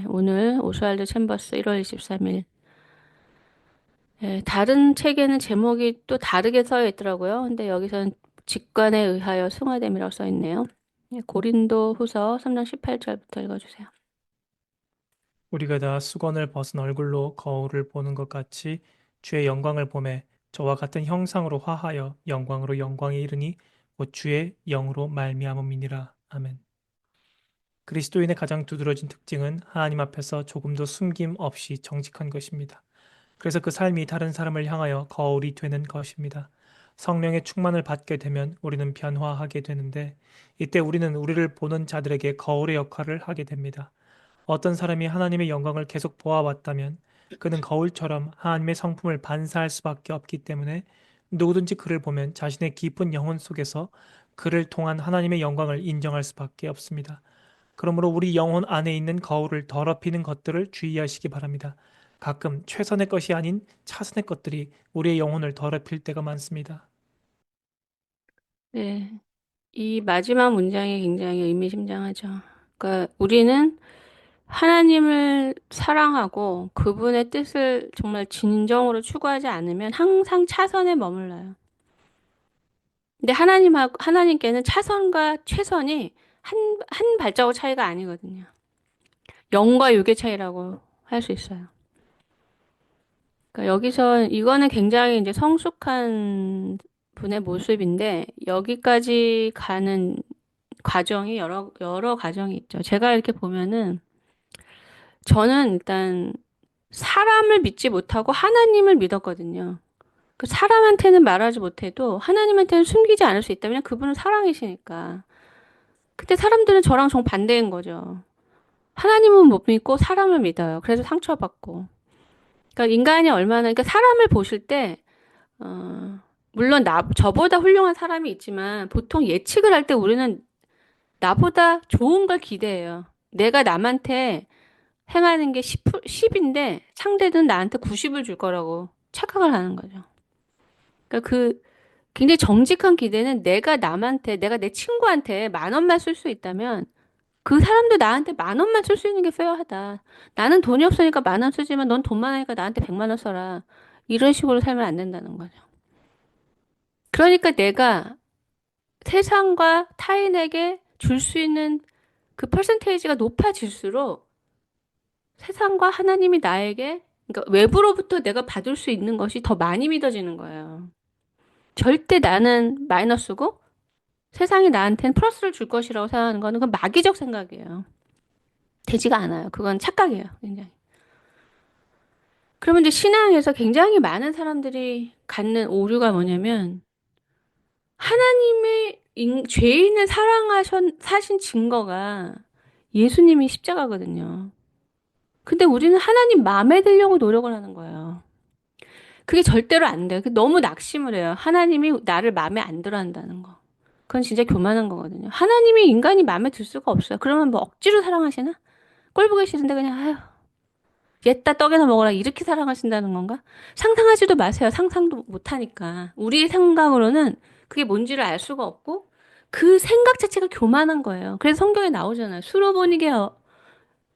오늘 오스왈드 챔버스 1월 23일. 다른 책에는 제목이 또 다르게 써 있더라고요. 근데 여기서는 직관에 의하여 승화됨이라고 써 있네요. 고린도 후서 3장 18절부터 읽어주세요. 우리가 다 수건을 벗은 얼굴로 거울을 보는 것 같이 주의 영광을 보매 저와 같은 형상으로 화하여 영광으로 영광에 이르니 곧 주의 영으로 말미암음이니라. 아멘. 그리스도인의 가장 두드러진 특징은 하나님 앞에서 조금도 숨김 없이 정직한 것입니다. 그래서 그 삶이 다른 사람을 향하여 거울이 되는 것입니다. 성령의 충만을 받게 되면 우리는 변화하게 되는데 이때 우리는 우리를 보는 자들에게 거울의 역할을 하게 됩니다. 어떤 사람이 하나님의 영광을 계속 보아왔다면 그는 거울처럼 하나님의 성품을 반사할 수밖에 없기 때문에 누구든지 그를 보면 자신의 깊은 영혼 속에서 그를 통한 하나님의 영광을 인정할 수밖에 없습니다. 그러므로 우리 영혼 안에 있는 거울을 더럽히는 것들을 주의하시기 바랍니다. 가끔 최선의 것이 아닌 차선의 것들이 우리의 영혼을 더럽힐 때가 많습니다. 네, 이 마지막 문장이 굉장히 의미심장하죠. 그러니까 우리는 하나님을 사랑하고 그분의 뜻을 정말 진정으로 추구하지 않으면 항상 차선에 머물러요. 근데 하나님께는 차선과 최선이 한 발자국 차이가 아니거든요. 0과 6의 차이라고 할 수 있어요. 그러니까 여기서 이거는 굉장히 이제 성숙한 분의 모습인데 여기까지 가는 과정이 여러 과정이 있죠. 제가 이렇게 보면은 저는 일단 사람을 믿지 못하고 하나님을 믿었거든요. 그 사람한테는 말하지 못해도 하나님한테는 숨기지 않을 수 있다면 그분은 사랑이시니까. 근데 사람들은 저랑 정반대인 거죠. 하나님은 못 믿고 사람을 믿어요. 그래서 상처받고. 그러니까 인간이 얼마나, 그러니까 사람을 보실 때, 물론 저보다 hul륭한 사람이 있지만 보통 예측을 할 때 우리는 나보다 좋은 걸 기대해요. 내가 남한테 행하는 게 10인데 상대는 나한테 90을 줄 거라고 착각을 하는 거죠. 그러니까 굉장히 정직한 기대는 내가 내 친구한테 10,000원만 쓸 수 있다면 그 사람도 나한테 10,000원만 쓸 수 있는 게 페어하다. 나는 돈이 없으니까 10,000원 쓰지만 넌 돈 많으니까 나한테 100만 원 써라. 이런 식으로 살면 안 된다는 거죠. 그러니까 내가 세상과 타인에게 줄 수 있는 그 퍼센테이지가 높아질수록 세상과 하나님이 나에게, 그러니까 외부로부터 내가 받을 수 있는 것이 더 많이 믿어지는 거예요. 절대 나는 마이너스고 세상이 나한테는 플러스를 줄 것이라고 생각하는 거는 그건 마귀적 생각이에요. 되지가 않아요. 그건 착각이에요. 굉장히. 그러면 이제 신앙에서 굉장히 많은 사람들이 갖는 오류가 뭐냐면 하나님의 죄인을 사신 증거가 예수님이 십자가거든요. 근데 우리는 하나님 마음에 들려고 노력을 하는 거예요. 그게 절대로 안 돼요. 너무 낙심을 해요. 하나님이 나를 마음에 안 들어 한다는 거. 그건 진짜 교만한 거거든요. 하나님이 인간이 마음에 들 수가 없어요. 그러면 뭐 억지로 사랑하시나? 꼴 보기 싫은데 그냥 아휴 얘따 떡이나 먹어라 이렇게 사랑하신다는 건가? 상상하지도 마세요. 상상도 못하니까. 우리의 생각으로는 그게 뭔지를 알 수가 없고 그 생각 자체가 교만한 거예요. 그래서 성경에 나오잖아요.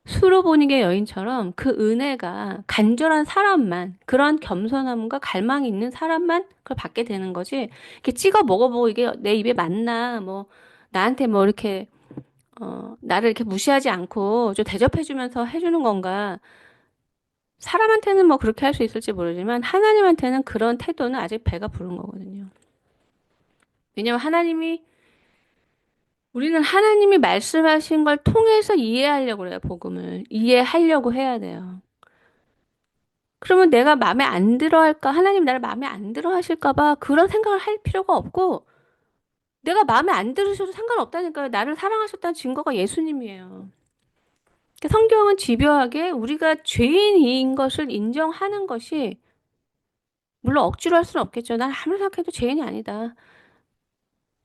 수로보니게 여인처럼 그 은혜가 간절한 사람만, 그런 겸손함과 갈망이 있는 사람만 그걸 받게 되는 거지. 이렇게 찍어 먹어보고 이게 내 입에 맞나, 뭐, 나한테 뭐 이렇게, 나를 이렇게 무시하지 않고 좀 대접해주면서 해주는 건가. 사람한테는 뭐 그렇게 할 수 있을지 모르지만 하나님한테는 그런 태도는 아직 배가 부른 거거든요. 왜냐면 우리는 하나님이 말씀하신 걸 통해서 이해하려고 그래요, 복음을. 이해하려고 해야 돼요. 그러면 내가 마음에 안 들어 할까? 하나님 나를 마음에 안 들어 하실까 봐 그런 생각을 할 필요가 없고 내가 마음에 안 들으셔도 상관없다니까요. 나를 사랑하셨다는 증거가 예수님이에요. 그러니까 성경은 집요하게 우리가 죄인인 것을 인정하는 것이 물론 억지로 할 수는 없겠죠. 난 아무리 생각해도 죄인이 아니다.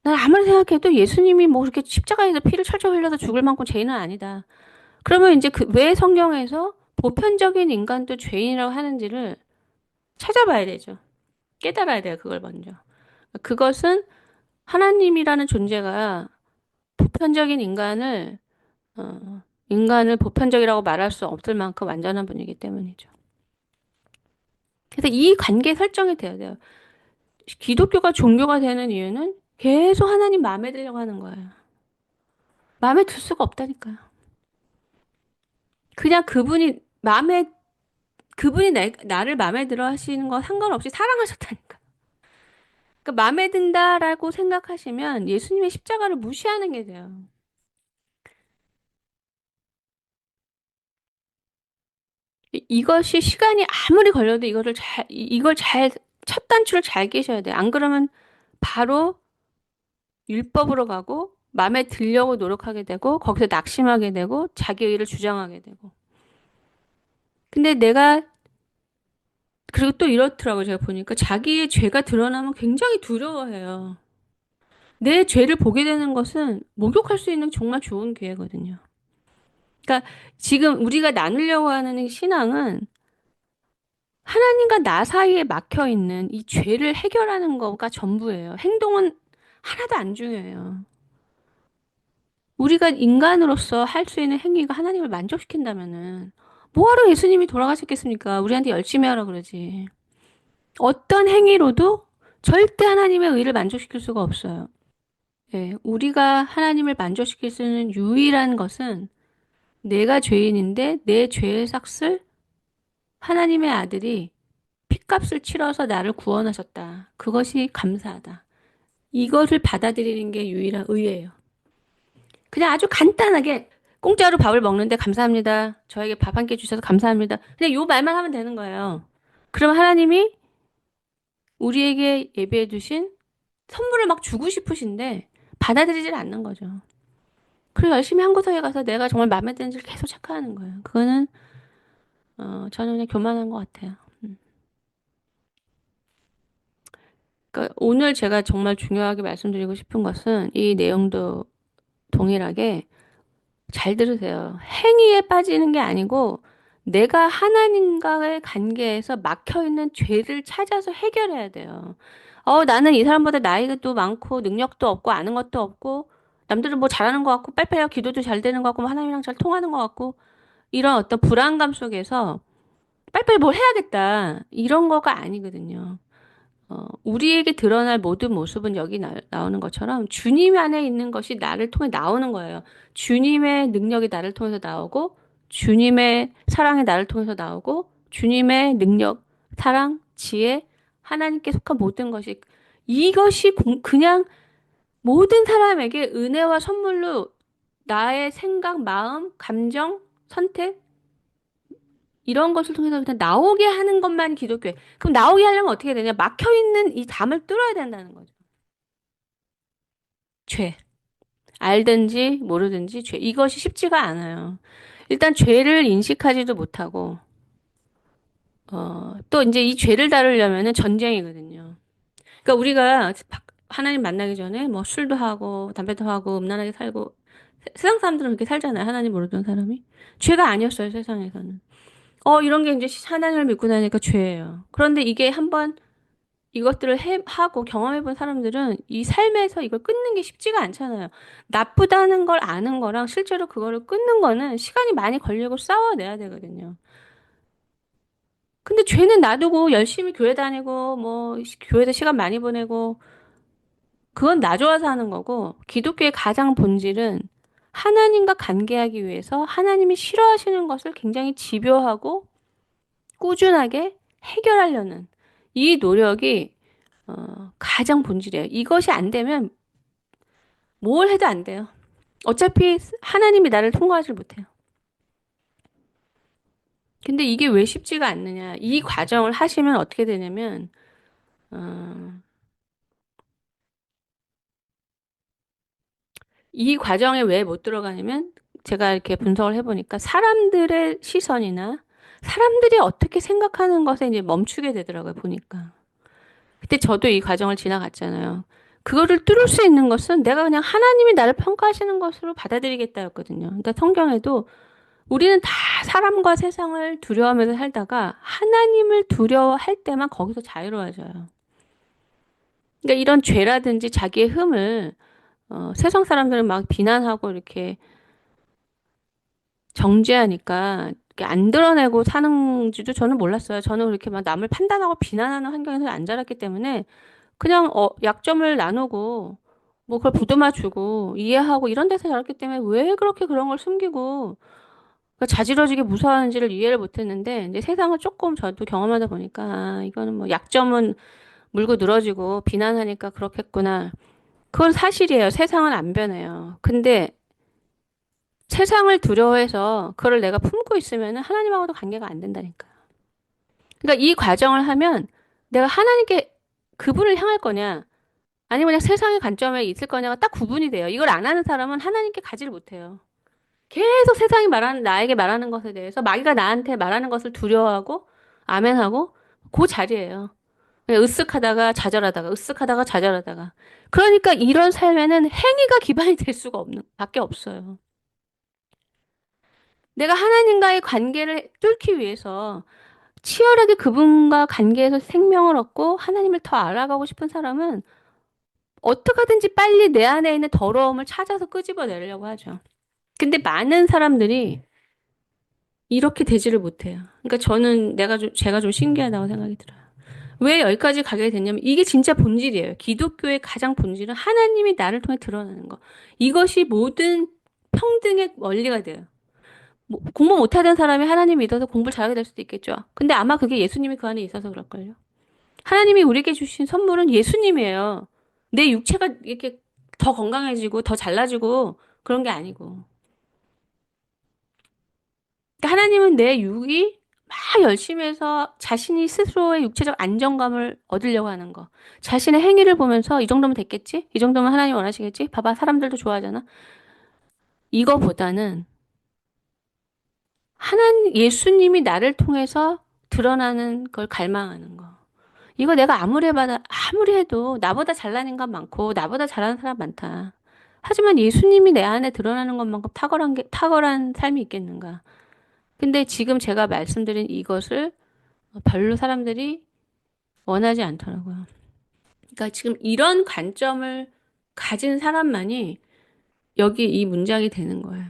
난 아무리 생각해도 예수님이 뭐 그렇게 십자가에서 피를 철철 흘려서 죽을 만큼 죄인은 아니다. 그러면 이제 왜 성경에서 보편적인 인간도 죄인이라고 하는지를 찾아봐야 되죠. 깨달아야 돼요, 그걸 먼저. 그것은 하나님이라는 존재가 보편적인 인간을 인간을 보편적이라고 말할 수 없을 만큼 완전한 분이기 때문이죠. 그래서 이 관계 설정이 돼야 돼요. 기독교가 종교가 되는 이유는 계속 하나님 마음에 들려고 하는 거예요. 마음에 들 수가 없다니까요. 그냥 그분이 나를 마음에 들어 하시는 거 상관없이 사랑하셨다니까. 그러니까 마음에 든다라고 생각하시면 예수님의 십자가를 무시하는 게 돼요. 이것이 시간이 아무리 걸려도 이걸 첫 단추를 잘 끼셔야 돼요. 안 그러면 바로 율법으로 가고, 마음에 들려고 노력하게 되고, 거기서 낙심하게 되고, 자기 의를 주장하게 되고. 근데 그리고 또 이렇더라고요. 제가 보니까 자기의 죄가 드러나면 굉장히 두려워해요. 내 죄를 보게 되는 것은 목욕할 수 있는 정말 좋은 기회거든요. 그러니까 지금 우리가 나누려고 하는 이 신앙은 하나님과 나 사이에 막혀 있는 이 죄를 해결하는 거가 전부예요. 행동은 하나도 안 중요해요. 우리가 인간으로서 할 수 있는 행위가 하나님을 만족시킨다면은 뭐하러 예수님이 돌아가셨겠습니까? 우리한테 열심히 하라 그러지. 어떤 행위로도 절대 하나님의 의를 만족시킬 수가 없어요. 예, 우리가 하나님을 만족시킬 수 있는 유일한 것은 내가 죄인인데 내 죄의 삭을 하나님의 아들이 핏값을 치러서 나를 구원하셨다. 그것이 감사하다. 이것을 받아들이는 게 유일한 의예요. 그냥 아주 간단하게 공짜로 밥을 먹는데 감사합니다. 저에게 밥 한 끼 주셔서 감사합니다. 그냥 요 말만 하면 되는 거예요. 그럼 하나님이 우리에게 예비해 두신 선물을 막 주고 싶으신데 받아들이질 않는 거죠. 그리고 열심히 한 구석에 가서 내가 정말 마음에 드는지를 계속 체크하는 거예요. 그거는 저는 그냥 교만한 것 같아요. 그러니까 오늘 제가 정말 중요하게 말씀드리고 싶은 것은 이 내용도 동일하게 잘 들으세요. 행위에 빠지는 게 아니고 내가 하나님과의 관계에서 막혀 있는 죄를 찾아서 해결해야 돼요. 나는 이 사람보다 나이도 많고 능력도 없고 아는 것도 없고 남들은 뭐 잘하는 것 같고 빨리빨리 기도도 잘 되는 것 같고 뭐 하나님이랑 잘 통하는 것 같고 이런 어떤 불안감 속에서 빨리빨리 뭘 해야겠다 이런 거가 아니거든요. 우리에게 드러날 모든 모습은 여기 나오는 것처럼 주님 안에 있는 것이 나를 통해 나오는 거예요. 주님의 능력이 나를 통해서 나오고, 주님의 사랑이 나를 통해서 나오고, 주님의 능력, 사랑, 지혜, 하나님께 속한 모든 것이, 이것이 그냥 모든 사람에게 은혜와 선물로 나의 생각, 마음, 감정, 선택, 이런 것을 통해서 그냥 나오게 하는 것만 기독교에. 그럼 나오게 하려면 어떻게 되냐? 막혀 있는 이 담을 뚫어야 된다는 거죠. 죄. 알든지 모르든지 죄. 이것이 쉽지가 않아요. 일단 죄를 인식하지도 못하고, 또 이제 이 죄를 다루려면은 전쟁이거든요. 그러니까 우리가 하나님 만나기 전에 뭐 술도 하고, 담배도 하고, 음란하게 살고, 세상 사람들은 그렇게 살잖아요. 하나님 모르던 사람이. 죄가 아니었어요, 세상에서는. 이런 게 이제 하나님을 믿고 나니까 죄예요. 그런데 이게 한번 이것들을 하고 경험해 본 사람들은 이 삶에서 이걸 끊는 게 쉽지가 않잖아요. 나쁘다는 걸 아는 거랑 실제로 그거를 끊는 거는 시간이 많이 걸리고 싸워내야 되거든요. 근데 죄는 놔두고 열심히 교회 다니고 뭐 교회에서 시간 많이 보내고 그건 나 좋아서 하는 거고 기독교의 가장 본질은 하나님과 관계하기 위해서 하나님이 싫어하시는 것을 굉장히 집요하고 꾸준하게 해결하려는 이 노력이 가장 본질이에요. 이것이 안 되면 뭘 해도 안 돼요. 어차피 하나님이 나를 통과하지 못해요. 근데 이게 왜 쉽지가 않느냐. 이 과정을 하시면 어떻게 되냐면, 어, 이 과정에 왜 못 들어가냐면, 제가 이렇게 분석을 해보니까 사람들의 시선이나 사람들이 어떻게 생각하는 것에 이제 멈추게 되더라고요, 보니까. 그때 저도 이 과정을 지나갔잖아요. 그거를 뚫을 수 있는 것은 내가 그냥 하나님이 나를 평가하시는 것으로 받아들이겠다였거든요. 그러니까 성경에도 우리는 다 사람과 세상을 두려워하면서 살다가 하나님을 두려워할 때만 거기서 자유로워져요. 그러니까 이런 죄라든지 자기의 흠을 세상 사람들은 막 비난하고 이렇게 정죄하니까 이렇게 안 드러내고 사는지도 저는 몰랐어요. 저는 그렇게 막 남을 판단하고 비난하는 환경에서 안 자랐기 때문에 그냥 약점을 나누고 뭐 그걸 보듬어 주고 이해하고 이런 데서 자랐기 때문에 왜 그렇게 그런 걸 숨기고 그러니까 자지러지게 무서워하는지를 이해를 못했는데 이제 세상을 조금 저도 경험하다 보니까 아, 이거는 뭐 약점은 물고 늘어지고 비난하니까 그렇겠구나. 그건 사실이에요. 세상은 안 변해요. 근데 세상을 두려워해서 그걸 내가 품고 있으면 하나님하고도 관계가 안 된다니까. 그러니까 이 과정을 하면 내가 하나님께 그분을 향할 거냐, 아니면 그냥 세상의 관점에 있을 거냐가 딱 구분이 돼요. 이걸 안 하는 사람은 하나님께 가지를 못해요. 계속 세상이 말하는, 나에게 말하는 것에 대해서 마귀가 나한테 말하는 것을 두려워하고, 아멘하고, 그 자리예요. 그냥 으쓱하다가 좌절하다가, 으쓱하다가 좌절하다가. 그러니까 이런 삶에는 행위가 기반이 될 수가 없는, 밖에 없어요. 내가 하나님과의 관계를 뚫기 위해서 치열하게 그분과 관계에서 생명을 얻고 하나님을 더 알아가고 싶은 사람은 어떻게든지 빨리 내 안에 있는 더러움을 찾아서 끄집어내려고 하죠. 근데 많은 사람들이 이렇게 되지를 못해요. 그러니까 저는 제가 좀 신기하다고 생각이 들어요. 왜 여기까지 가게 됐냐면 이게 진짜 본질이에요. 기독교의 가장 본질은 하나님이 나를 통해 드러나는 거. 이것이 모든 평등의 원리가 돼요. 뭐, 공부 못하던 사람이 하나님 믿어서 공부를 잘하게 될 수도 있겠죠. 근데 아마 그게 예수님이 그 안에 있어서 그럴걸요. 하나님이 우리에게 주신 선물은 예수님이에요. 내 육체가 이렇게 더 건강해지고 더 잘나지고 그런 게 아니고. 그러니까 하나님은 내 육이 막 열심히 해서 자신이 스스로의 육체적 안정감을 얻으려고 하는 거. 자신의 행위를 보면서 이 정도면 됐겠지? 이 정도면 하나님 원하시겠지? 봐봐, 사람들도 좋아하잖아. 이거보다는 예수님이 나를 통해서 드러나는 걸 갈망하는 거. 이거 내가 아무리 해도 나보다 잘난 인간 많고, 나보다 잘하는 사람 많다. 하지만 예수님이 내 안에 드러나는 것만큼 탁월한 삶이 있겠는가. 근데 지금 제가 말씀드린 이것을 별로 사람들이 원하지 않더라고요. 그러니까 지금 이런 관점을 가진 사람만이 여기 이 문장이 되는 거예요.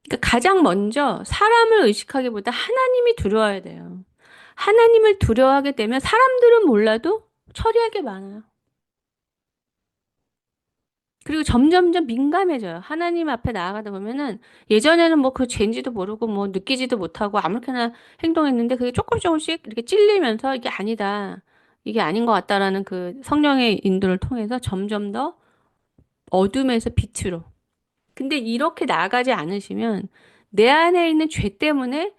그러니까 가장 먼저 사람을 의식하기보다 하나님이 두려워야 돼요. 하나님을 두려워하게 되면 사람들은 몰라도 처리할 게 많아요. 그리고 점점점 민감해져요. 하나님 앞에 나아가다 보면은 예전에는 뭐 그 죄인지도 모르고 뭐 느끼지도 못하고 아무렇게나 행동했는데 그게 조금씩 이렇게 찔리면서 이게 아니다. 이게 아닌 것 같다라는 그 성령의 인도를 통해서 점점 더 어둠에서 빛으로. 근데 이렇게 나아가지 않으시면 내 안에 있는 죄 때문에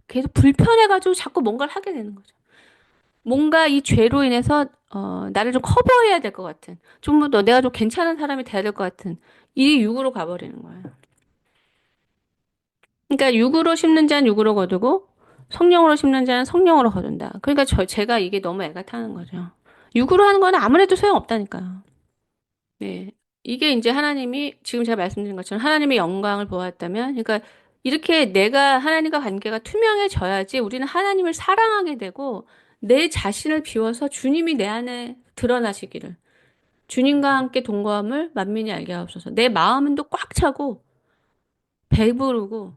계속 불편해가지고 자꾸 뭔가를 하게 되는 거죠. 뭔가 이 죄로 인해서 나를 좀 커버해야 될 것 같은 좀 더 내가 좀 괜찮은 사람이 돼야 될 것 같은 이 육으로 가버리는 거예요. 그러니까 육으로 심는 자는 육으로 거두고 성령으로 심는 자는 성령으로 거둔다. 그러니까 제가 이게 너무 애가 타는 거죠. 육으로 하는 거는 아무래도 소용없다니까요. 네. 이게 이제 하나님이 지금 제가 말씀드린 것처럼 하나님의 영광을 보았다면 그러니까 이렇게 내가 하나님과 관계가 투명해져야지 우리는 하나님을 사랑하게 되고 내 자신을 비워서 주님이 내 안에 드러나시기를 주님과 함께 동거함을 만민이 알게 하옵소서. 내 마음은 또 꽉 차고 배부르고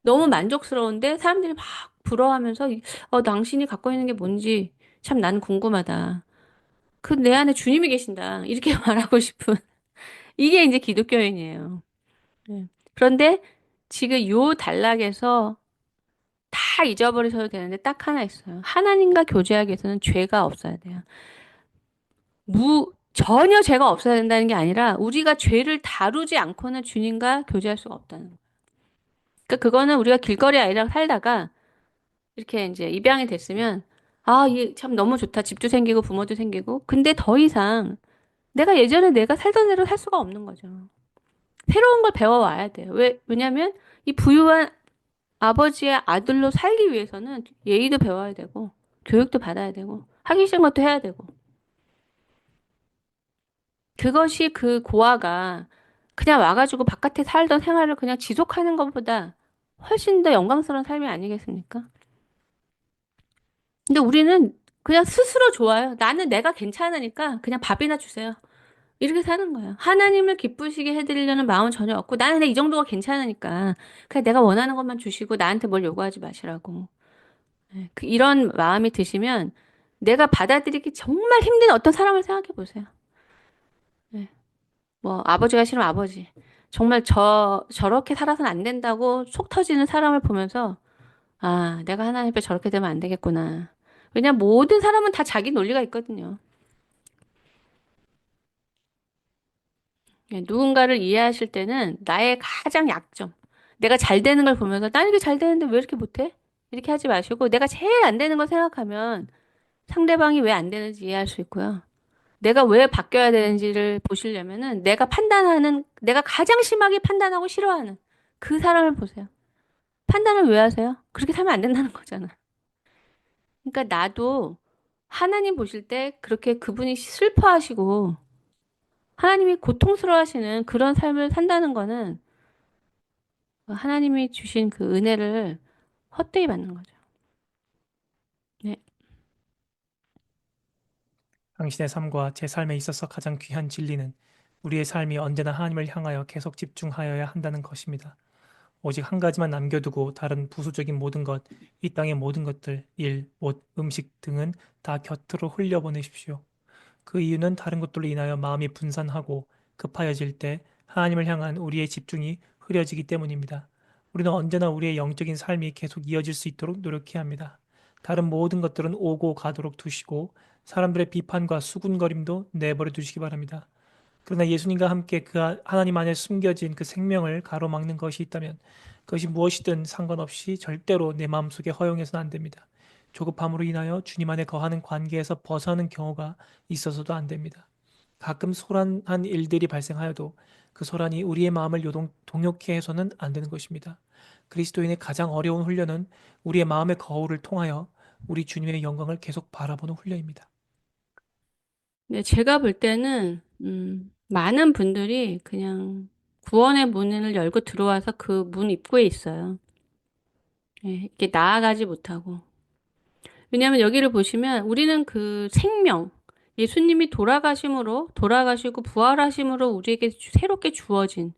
너무 만족스러운데 사람들이 막 부러워하면서 당신이 갖고 있는 게 뭔지 참 난 궁금하다. 그 내 안에 주님이 계신다. 이렇게 말하고 싶은 이게 이제 기독교인이에요. 네. 그런데 지금 요 단락에서 다 잊어버리셔도 되는데 딱 하나 있어요. 하나님과 교제하기 위해서는 죄가 없어야 돼요. 전혀 죄가 없어야 된다는 게 아니라 우리가 죄를 다루지 않고는 주님과 교제할 수가 없다는 거예요. 그러니까 그거는 우리가 길거리 아이랑 살다가 이렇게 이제 입양이 됐으면 아, 이 참 너무 좋다. 집도 생기고 부모도 생기고. 근데 더 이상 내가 예전에 내가 살던 대로 살 수가 없는 거죠. 새로운 걸 배워와야 돼요. 왜냐면 이 부유한 아버지의 아들로 살기 위해서는 예의도 배워야 되고, 교육도 받아야 되고, 하기 싫은 것도 해야 되고. 그것이 그 고아가 그냥 와가지고 바깥에 살던 생활을 그냥 지속하는 것보다 훨씬 더 영광스러운 삶이 아니겠습니까? 근데 우리는 그냥 스스로 좋아요. 나는 내가 괜찮으니까 그냥 밥이나 주세요. 이렇게 사는 거예요. 하나님을 기쁘시게 해드리려는 마음은 전혀 없고 나는 근데 이 정도가 괜찮으니까 그냥 내가 원하는 것만 주시고 나한테 뭘 요구하지 마시라고. 네, 이런 마음이 드시면 내가 받아들이기 정말 힘든 어떤 사람을 생각해 보세요. 네, 뭐 아버지가 싫으면 아버지. 정말 저렇게 살아서는 안 된다고 속 터지는 사람을 보면서 아, 내가 하나님 앞에 저렇게 되면 안 되겠구나. 왜냐면 모든 사람은 다 자기 논리가 있거든요. 예, 누군가를 이해하실 때는 나의 가장 약점, 내가 잘 되는 걸 보면서 난 이게 잘 되는데 왜 이렇게 못해? 이렇게 하지 마시고 내가 제일 안 되는 걸 생각하면 상대방이 왜 안 되는지 이해할 수 있고요. 내가 왜 바뀌어야 되는지를 보시려면은 내가 가장 심하게 판단하고 싫어하는 그 사람을 보세요. 판단을 왜 하세요? 그렇게 살면 안 된다는 거잖아. 그러니까 나도 하나님 보실 때 그렇게 그분이 슬퍼하시고 하나님이 고통스러워하시는 그런 삶을 산다는 거는 하나님이 주신 그 은혜를 헛되이 받는 거죠. 네. 당신의 삶과 제 삶에 있어서 가장 귀한 진리는 우리의 삶이 언제나 하나님을 향하여 계속 집중하여야 한다는 것입니다. 오직 한 가지만 남겨두고 다른 부수적인 모든 것, 이 땅의 모든 것들, 일, 옷, 음식 등은 다 곁으로 흘려보내십시오. 그 이유는 다른 것들로 인하여 마음이 분산하고 급하여질 때 하나님을 향한 우리의 집중이 흐려지기 때문입니다. 우리는 언제나 우리의 영적인 삶이 계속 이어질 수 있도록 노력해야 합니다. 다른 모든 것들은 오고 가도록 두시고 사람들의 비판과 수군거림도 내버려 두시기 바랍니다. 그러나 예수님과 함께 하나님 안에 숨겨진 그 생명을 가로막는 것이 있다면 그것이 무엇이든 상관없이 절대로 내 마음속에 허용해서는 안 됩니다. 조급함으로 인하여 주님 안에 거하는 관계에서 벗어나는 경우가 있어서도 안 됩니다. 가끔 소란한 일들이 발생하여도 그 소란이 우리의 마음을 동요케 해서는 안 되는 것입니다. 그리스도인의 가장 어려운 훈련은 우리의 마음의 거울을 통하여 우리 주님의 영광을 계속 바라보는 훈련입니다. 네, 제가 볼 때는, 많은 분들이 그냥 구원의 문을 열고 들어와서 그 문 입구에 있어요. 예, 이렇게 나아가지 못하고. 왜냐하면 여기를 보시면 우리는 그 생명, 예수님이 돌아가시고 부활하심으로 우리에게 새롭게 주어진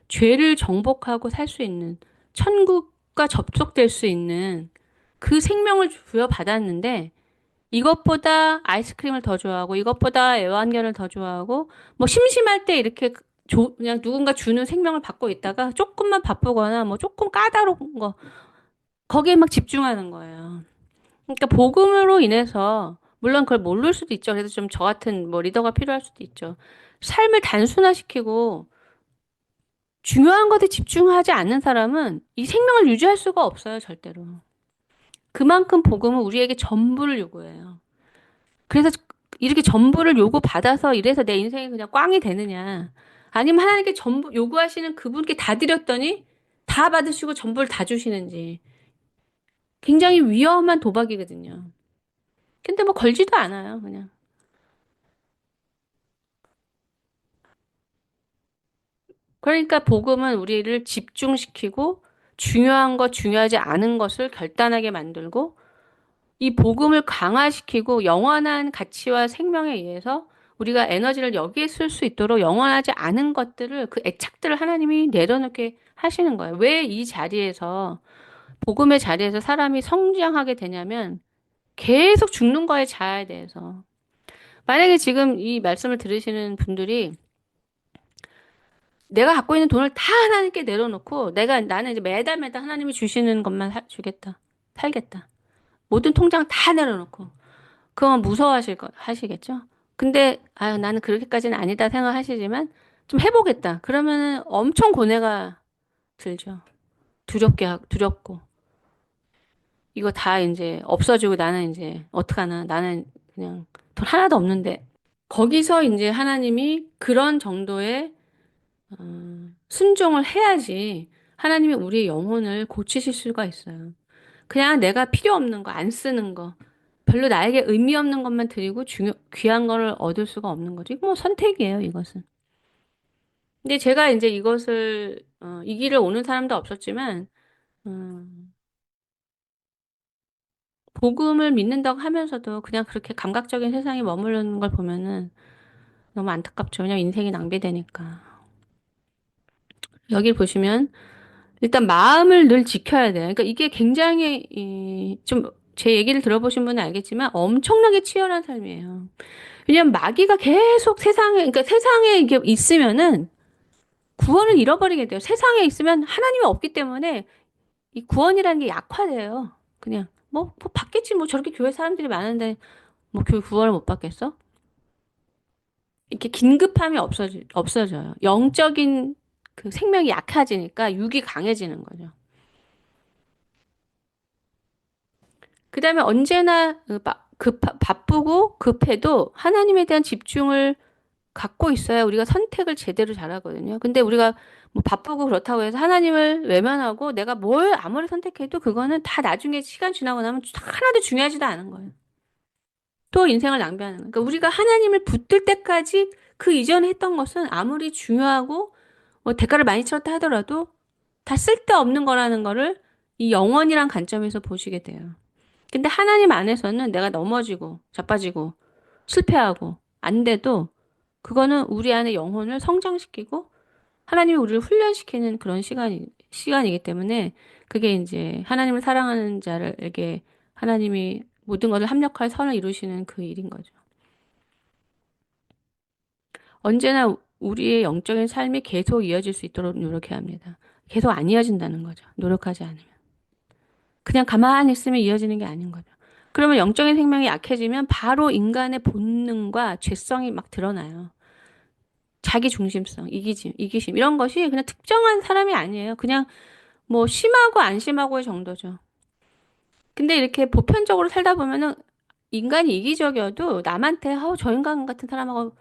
죄를 정복하고 살 수 있는 천국과 접속될 수 있는 그 생명을 부여받았는데 이것보다 아이스크림을 더 좋아하고 이것보다 애완견을 더 좋아하고 뭐 심심할 때 이렇게 그냥 누군가 주는 생명을 받고 있다가 조금만 바쁘거나 뭐 조금 까다로운 거 거기에 막 집중하는 거예요. 그러니까 복음으로 인해서 물론 그걸 모를 수도 있죠. 그래서 좀 저 같은 뭐 리더가 필요할 수도 있죠. 삶을 단순화시키고 중요한 것에 집중하지 않는 사람은 이 생명을 유지할 수가 없어요, 절대로. 그만큼 복음은 우리에게 전부를 요구해요. 그래서 이렇게 전부를 요구받아서 이래서 내 인생이 그냥 꽝이 되느냐. 아니면 하나님께 전부 요구하시는 그분께 다 드렸더니 다 받으시고 전부를 다 주시는지. 굉장히 위험한 도박이거든요. 근데 뭐 걸지도 않아요, 그냥. 그러니까 복음은 우리를 집중시키고 중요한 것, 중요하지 않은 것을 결단하게 만들고 이 복음을 강화시키고 영원한 가치와 생명에 의해서 우리가 에너지를 여기에 쓸 수 있도록 영원하지 않은 것들을 그 애착들을 하나님이 내려놓게 하시는 거예요. 왜 이 자리에서 복음의 자리에서 사람이 성장하게 되냐면 계속 죽는 거에 자아에 대해서. 만약에 지금 이 말씀을 들으시는 분들이 내가 갖고 있는 돈을 다 하나님께 내려놓고 나는 이제 매달 매달 하나님이 주시는 것만 주겠다. 살겠다. 모든 통장 다 내려놓고. 그건 하시겠죠? 근데, 아유, 나는 그렇게까지는 아니다 생각하시지만, 좀 해보겠다. 그러면은 엄청 고뇌가 들죠. 두렵고. 이거 다 이제 없어지고 나는 이제, 어떡하나. 나는 그냥 돈 하나도 없는데. 거기서 이제 하나님이 그런 정도의, 순종을 해야지 하나님이 우리의 영혼을 고치실 수가 있어요. 그냥 내가 필요 없는 거, 안 쓰는 거, 별로 나에게 의미 없는 것만 드리고 귀한 거를 얻을 수가 없는 거죠. 이거 뭐 선택이에요, 이것은. 근데 제가 이제 이 길을 오는 사람도 없었지만, 복음을 믿는다고 하면서도 그냥 그렇게 감각적인 세상에 머무르는 걸 보면은 너무 안타깝죠. 왜냐면 인생이 낭비되니까. 여기 보시면 일단 마음을 늘 지켜야 돼요. 그러니까 이게 굉장히 좀 제 얘기를 들어보신 분은 알겠지만 엄청나게 치열한 삶이에요. 왜냐면 마귀가 계속 세상에 그러니까 세상에 이게 있으면은 구원을 잃어버리게 돼요. 세상에 있으면 하나님이 없기 때문에 이 구원이라는 게 약화돼요. 그냥 뭐 받겠지 뭐 저렇게 교회 사람들이 많은데 뭐 교회 구원을 못 받겠어? 이렇게 긴급함이 없어져요. 영적인 그 생명이 약해지니까 육이 강해지는 거죠. 그다음에 언제나 바쁘고 급해도 하나님에 대한 집중을 갖고 있어야 우리가 선택을 제대로 잘하거든요. 근데 우리가 뭐 바쁘고 그렇다고 해서 하나님을 외면하고 내가 뭘 아무리 선택해도 그거는 다 나중에 시간 지나고 나면 하나도 중요하지도 않은 거예요. 또 인생을 낭비하는 거예요. 그러니까 우리가 하나님을 붙들 때까지 그 이전에 했던 것은 아무리 중요하고 뭐 대가를 많이 치렀다 하더라도 다 쓸데없는 거라는 거를 이 영원이란 관점에서 보시게 돼요. 근데 하나님 안에서는 내가 넘어지고 자빠지고 실패하고 안 돼도 그거는 우리 안에 영혼을 성장시키고 하나님이 우리를 훈련시키는 그런 시간이기 때문에 그게 이제 하나님을 사랑하는 자들에게 하나님이 모든 것을 합력할 선을 이루시는 그 일인 거죠. 언제나 우리의 영적인 삶이 계속 이어질 수 있도록 노력해야 합니다. 계속 안 이어진다는 거죠. 노력하지 않으면. 그냥 가만히 있으면 이어지는 게 아닌 거죠. 그러면 영적인 생명이 약해지면 바로 인간의 본능과 죄성이 막 드러나요. 자기 중심성, 이기심, 이런 것이 그냥 특정한 사람이 아니에요. 그냥 뭐 심하고 안 심하고의 정도죠. 근데 이렇게 보편적으로 살다 보면은 인간이 이기적이어도 남한테 저 인간 같은 사람하고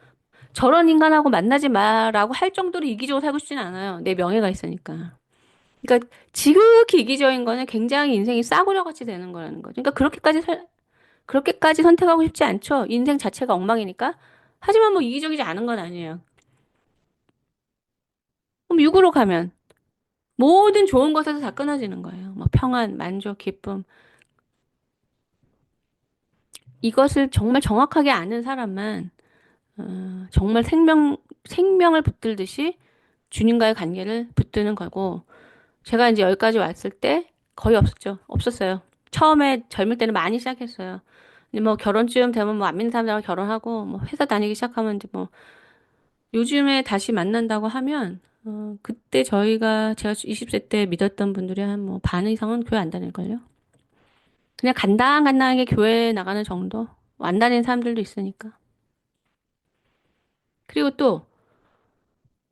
저런 인간하고 만나지 마라고 할 정도로 이기적으로 살고 싶진 않아요. 내 명예가 있으니까. 그러니까 지극히 이기적인 거는 굉장히 인생이 싸구려 같이 되는 거라는 거죠. 그러니까 그렇게까지 선택하고 싶지 않죠. 인생 자체가 엉망이니까. 하지만 뭐 이기적이지 않은 건 아니에요. 그럼 육으로 가면 모든 좋은 것에서 다 끊어지는 거예요. 뭐 평안, 만족, 기쁨. 이것을 정말 정확하게 아는 사람만 정말 생명을 붙들듯이 주님과의 관계를 붙드는 거고 제가 이제 여기까지 왔을 때 거의 없었죠. 없었어요. 처음에 젊을 때는 많이 시작했어요. 근데 뭐 결혼쯤 되면 뭐 안 믿는 사람들하고 결혼하고 뭐 회사 다니기 시작하면 이제 뭐 요즘에 다시 만난다고 하면 그때 제가 20세 때 믿었던 분들이 한 뭐 반 이상은 교회 안 다닐걸요. 그냥 간당간당하게 교회 나가는 정도. 안 다니는 사람들도 있으니까. 그리고 또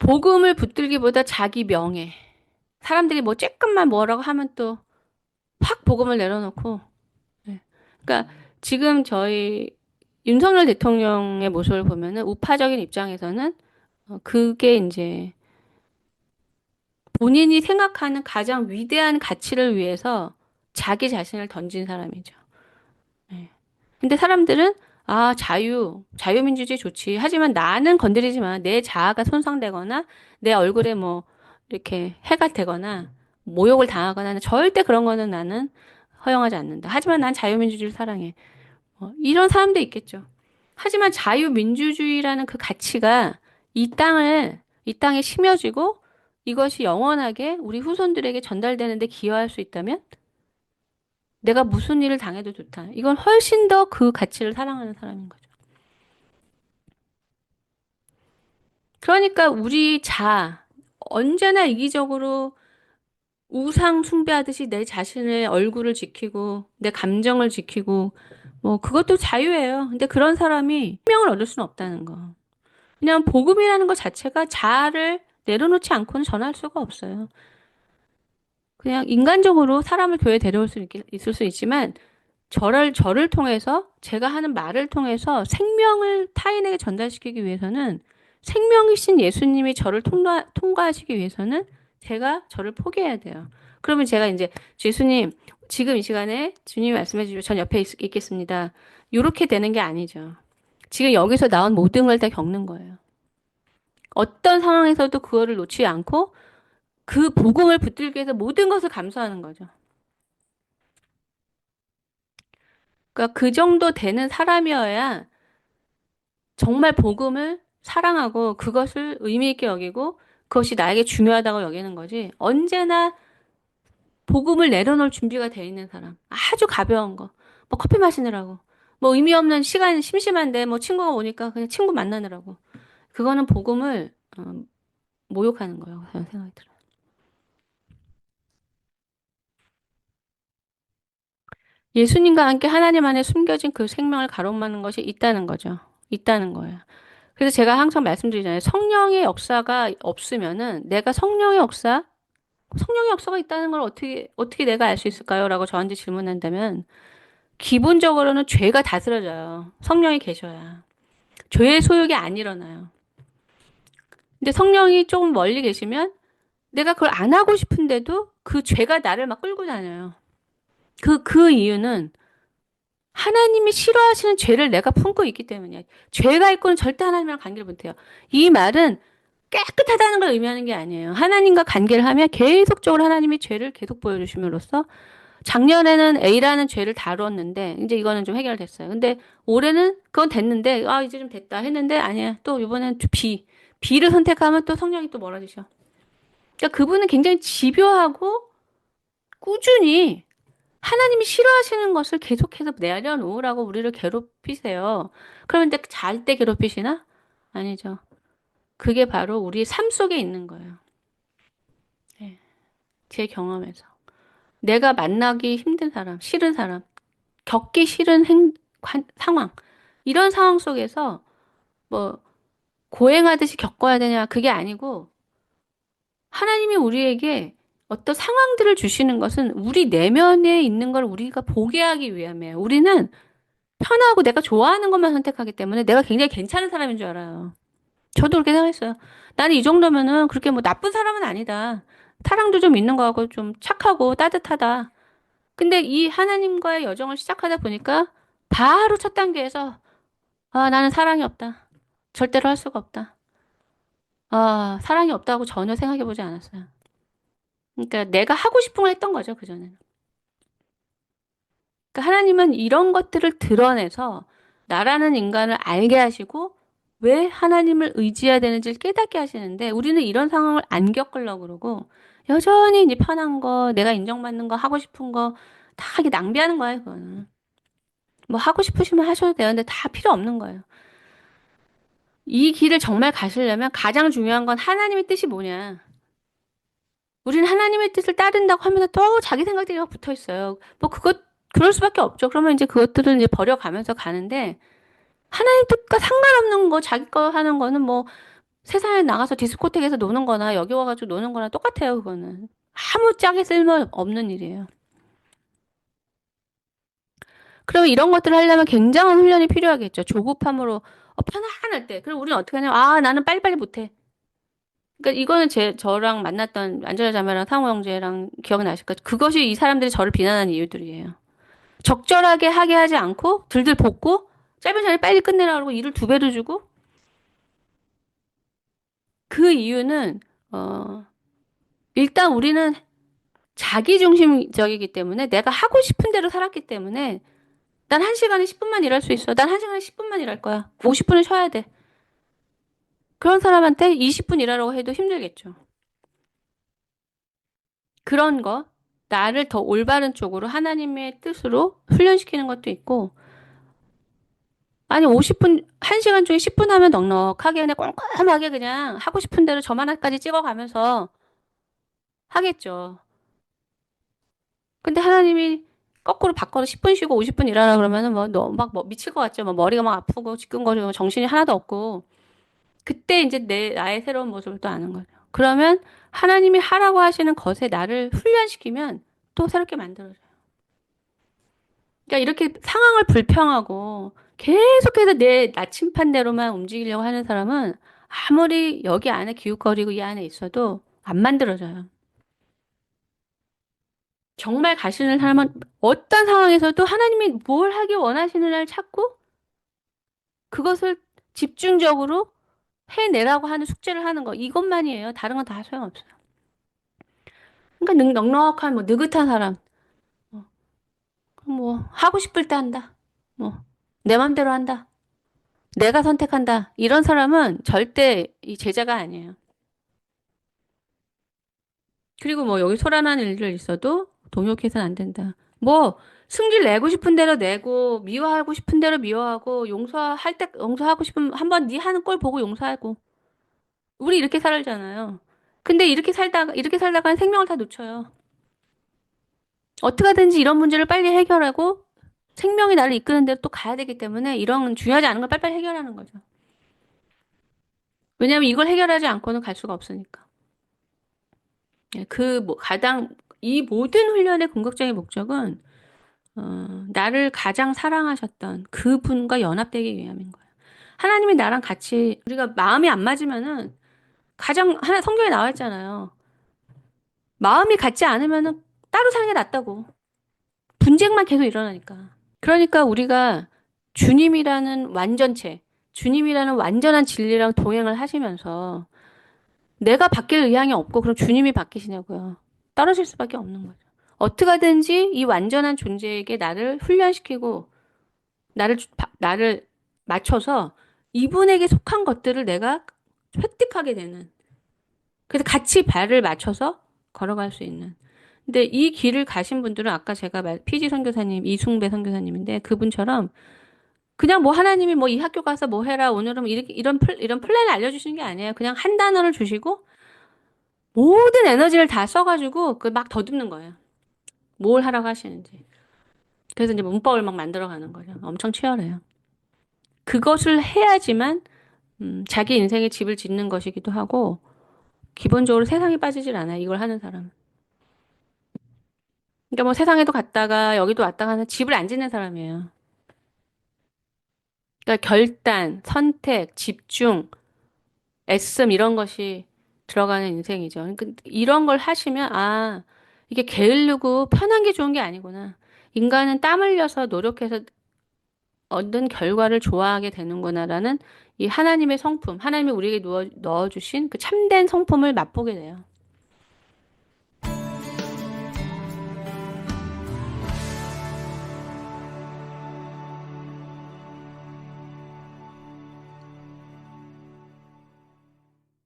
복음을 붙들기보다 자기 명예. 사람들이 뭐 조금만 뭐라고 하면 또 확 복음을 내려놓고. 네. 그러니까 지금 저희 윤석열 대통령의 모습을 보면은 우파적인 입장에서는 그게 이제 본인이 생각하는 가장 위대한 가치를 위해서 자기 자신을 던진 사람이죠. 네. 근데 사람들은 자유민주주의 좋지. 하지만 나는 건드리지 마. 내 자아가 손상되거나 내 얼굴에 뭐 이렇게 해가 되거나 모욕을 당하거나 절대 그런 거는 나는 허용하지 않는다. 하지만 난 자유민주주의를 사랑해. 이런 사람도 있겠죠. 하지만 자유민주주의라는 그 가치가 이 땅에 심어지고 이것이 영원하게 우리 후손들에게 전달되는데 기여할 수 있다면 내가 무슨 일을 당해도 좋다. 이건 훨씬 더 그 가치를 사랑하는 사람인 거죠. 그러니까 언제나 이기적으로 우상 숭배하듯이 내 자신의 얼굴을 지키고 내 감정을 지키고 뭐 그것도 자유예요. 근데 그런 사람이 생명을 얻을 수는 없다는 거. 그냥 복음이라는 것 자체가 자아를 내려놓지 않고는 전할 수가 없어요. 그냥 인간적으로 사람을 교회에 데려올 있을 수 있지만 저를 통해서 제가 하는 말을 통해서 생명을 타인에게 전달시키기 위해서는 생명이신 예수님이 저를 통과하시기 위해서는 제가 저를 포기해야 돼요. 그러면 제가 이제 예수님 지금 이 시간에 주님이 말씀해 주시고 전 옆에 있겠습니다. 이렇게 되는 게 아니죠. 지금 여기서 나온 모든 걸 다 겪는 거예요. 어떤 상황에서도 그거를 놓지 않고 그 복음을 붙들기 위해서 모든 것을 감수하는 거죠. 그러니까 그 정도 되는 사람이어야 정말 복음을 사랑하고 그것을 의미 있게 여기고 그것이 나에게 중요하다고 여기는 거지. 언제나 복음을 내려놓을 준비가 돼 있는 사람. 아주 가벼운 거. 뭐 커피 마시느라고. 뭐 의미 없는 시간 심심한데 뭐 친구가 오니까 그냥 친구 만나느라고. 그거는 복음을 모욕하는 거예요. 그런 생각이 들어요. 예수님과 함께 하나님 안에 숨겨진 그 생명을 가로막는 것이 있다는 거죠. 있다는 거예요. 그래서 제가 항상 말씀드리잖아요. 성령의 역사가 없으면은 내가 성령의 역사가 있다는 걸 어떻게 내가 알 수 있을까요? 라고 저한테 질문한다면 기본적으로는 죄가 다스려져요. 성령이 계셔야. 죄의 소욕이 안 일어나요. 근데 성령이 조금 멀리 계시면 내가 그걸 안 하고 싶은데도 그 죄가 나를 막 끌고 다녀요. 그 이유는 하나님이 싫어하시는 죄를 내가 품고 있기 때문이야. 죄가 있고는 절대 하나님이랑 관계를 못해요. 이 말은 깨끗하다는 걸 의미하는 게 아니에요. 하나님과 관계를 하면 계속적으로 하나님이 죄를 계속 보여주심으로써 작년에는 A라는 죄를 다루었는데 이제 이거는 좀 해결됐어요. 근데 올해는 그건 됐는데 아 이제 좀 됐다 했는데 아니야. 또 이번엔 B. B를 선택하면 또 성령이 또 멀어지셔. 그러니까 그분은 굉장히 집요하고 꾸준히 하나님이 싫어하시는 것을 계속해서 내려놓으라고 우리를 괴롭히세요. 그러면 근데 잘 때 괴롭히시나? 아니죠. 그게 바로 우리 삶 속에 있는 거예요. 네. 제 경험에서. 내가 만나기 힘든 사람, 싫은 사람, 겪기 싫은 상황. 이런 상황 속에서 뭐 고행하듯이 겪어야 되냐, 그게 아니고 하나님이 우리에게 어떤 상황들을 주시는 것은 우리 내면에 있는 걸 우리가 보게 하기 위함이에요. 우리는 편하고 내가 좋아하는 것만 선택하기 때문에 내가 굉장히 괜찮은 사람인 줄 알아요. 저도 그렇게 생각했어요. 나는 이 정도면은 그렇게 뭐 나쁜 사람은 아니다. 사랑도 좀 있는 거 같고 좀 착하고 따뜻하다. 근데 이 하나님과의 여정을 시작하다 보니까 바로 첫 단계에서 아, 나는 사랑이 없다. 절대로 할 수가 없다. 아, 사랑이 없다고 전혀 생각해 보지 않았어요. 그러니까 내가 하고 싶은 걸 했던 거죠, 그전에는. 그러니까 하나님은 이런 것들을 드러내서 나라는 인간을 알게 하시고 왜 하나님을 의지해야 되는지를 깨닫게 하시는데 우리는 이런 상황을 안 겪으려고 그러고 여전히 이제 편한 거, 내가 인정받는 거, 하고 싶은 거 다 이게 낭비하는 거예요, 그거는. 뭐 하고 싶으시면 하셔도 되는데 다 필요 없는 거예요. 이 길을 정말 가시려면 가장 중요한 건 하나님의 뜻이 뭐냐. 우리는 하나님의 뜻을 따른다고 하면서 또 자기 생각들이 막 붙어 있어요. 뭐 그럴 수밖에 없죠. 그러면 이제 그것들을 이제 버려가면서 가는데 하나님 뜻과 상관없는 거, 자기 거 하는 거는 뭐 세상에 나가서 디스코텍에서 노는 거나 여기 와가지고 노는 거나 똑같아요, 그거는. 아무 짝에 쓸모 없는 일이에요. 그러면 이런 것들을 하려면 굉장한 훈련이 필요하겠죠. 조급함으로 편안할 때. 그럼 우리는 어떻게 하냐면, 아, 나는 빨리빨리 못해. 그러니까 이거는 저랑 만났던 안전자 자매랑 상호 형제랑 기억나실 거예요. 그것이 이 사람들이 저를 비난하는 이유들이에요. 적절하게 하게 하지 않고 들들 볶고 짧은 시간에 빨리 끝내라 그러고 일을 두 배로 주고 그 이유는 일단 우리는 자기중심적이기 때문에 내가 하고 싶은 대로 살았기 때문에 난 한 시간에 10분만 일할 수 있어. 난 한 시간에 10분만 일할 거야. 50분은 쉬어야 돼. 그런 사람한테 20분 일하라고 해도 힘들겠죠. 그런 거 나를 더 올바른 쪽으로 하나님의 뜻으로 훈련시키는 것도 있고 아니 50분 1시간 중에 10분 하면 넉넉하게 그냥 꼼꼼하게 그냥 하고 싶은 대로 점 하나까지 찍어가면서 하겠죠. 근데 하나님이 거꾸로 바꿔서 10분 쉬고 50분 일하라 그러면은 뭐 너 막 뭐 미칠 것 같죠. 뭐 머리가 막 아프고 지끈거리고 정신이 하나도 없고 그때 이제 나의 새로운 모습을 또 아는 거죠. 그러면 하나님이 하라고 하시는 것에 나를 훈련시키면 또 새롭게 만들어져요. 그러니까 이렇게 상황을 불평하고 계속해서 내 나침판대로만 움직이려고 하는 사람은 아무리 여기 안에 기웃거리고 이 안에 있어도 안 만들어져요. 정말 가시는 사람은 어떤 상황에서도 하나님이 뭘 하기 원하시는 날 찾고 그것을 집중적으로 해내라고 하는 숙제를 하는 거. 이것만이에요. 다른 건 다 소용없어요. 그러니까 넉넉한 뭐 느긋한 사람. 뭐 하고 싶을 때 한다. 뭐 내 맘대로 한다. 내가 선택한다. 이런 사람은 절대 이 제자가 아니에요. 그리고 뭐 여기 소란한 일들 있어도 동요해서는 안 된다. 뭐 승질 내고 싶은 대로 내고 미워하고 싶은 대로 미워하고 용서할 때 용서하고 싶으면 한번 네 하는 꼴 보고 용서하고 우리 이렇게 살잖아요. 근데 이렇게 살다가 생명을 다 놓쳐요. 어떻게든지 이런 문제를 빨리 해결하고 생명이 나를 이끄는 대로 또 가야 되기 때문에 이런 중요하지 않은 걸 빨리빨리 해결하는 거죠. 왜냐하면 이걸 해결하지 않고는 갈 수가 없으니까. 예, 가장 이 모든 훈련의 궁극적인 목적은 나를 가장 사랑하셨던 그분과 연합되기 위함인 거예요. 하나님이 나랑 같이 우리가 마음이 안 맞으면은 가장 하나 성경에 나와 있잖아요. 마음이 같지 않으면은 따로 사는 게 낫다고. 분쟁만 계속 일어나니까. 그러니까 우리가 주님이라는 완전체, 주님이라는 완전한 진리랑 동행을 하시면서 내가 바뀔 의향이 없고 그럼 주님이 바뀌시냐고요. 떨어질 수밖에 없는 거죠. 어떻게든지 이 완전한 존재에게 나를 훈련시키고 나를 맞춰서 이분에게 속한 것들을 내가 획득하게 되는. 그래서 같이 발을 맞춰서 걸어갈 수 있는. 근데 이 길을 가신 분들은 아까 제가 피지 선교사님, 이숭배 선교사님인데 그분처럼 그냥 뭐 하나님이 뭐 이 학교 가서 뭐 해라 오늘은 이런 플랜을 알려주시는 게 아니에요. 그냥 한 단어를 주시고 모든 에너지를 다 써가지고 그 막 더듬는 거예요. 뭘 하라고 하시는지. 그래서 이제 문법을 막 만들어가는 거죠. 엄청 치열해요. 그것을 해야지만 자기 인생의 집을 짓는 것이기도 하고 기본적으로 세상에 빠지질 않아요. 이걸 하는 사람은. 그러니까 뭐 세상에도 갔다가 여기도 왔다 가는 집을 안 짓는 사람이에요. 그러니까 결단, 선택, 집중, 애씀 이런 것이 들어가는 인생이죠. 그러니까 이런 걸 하시면 이게 게으르고 편한 게 좋은 게 아니구나. 인간은 땀 흘려서 노력해서 얻은 결과를 좋아하게 되는구나라는 이 하나님의 성품, 하나님이 우리에게 넣어주신 그 참된 성품을 맛보게 돼요.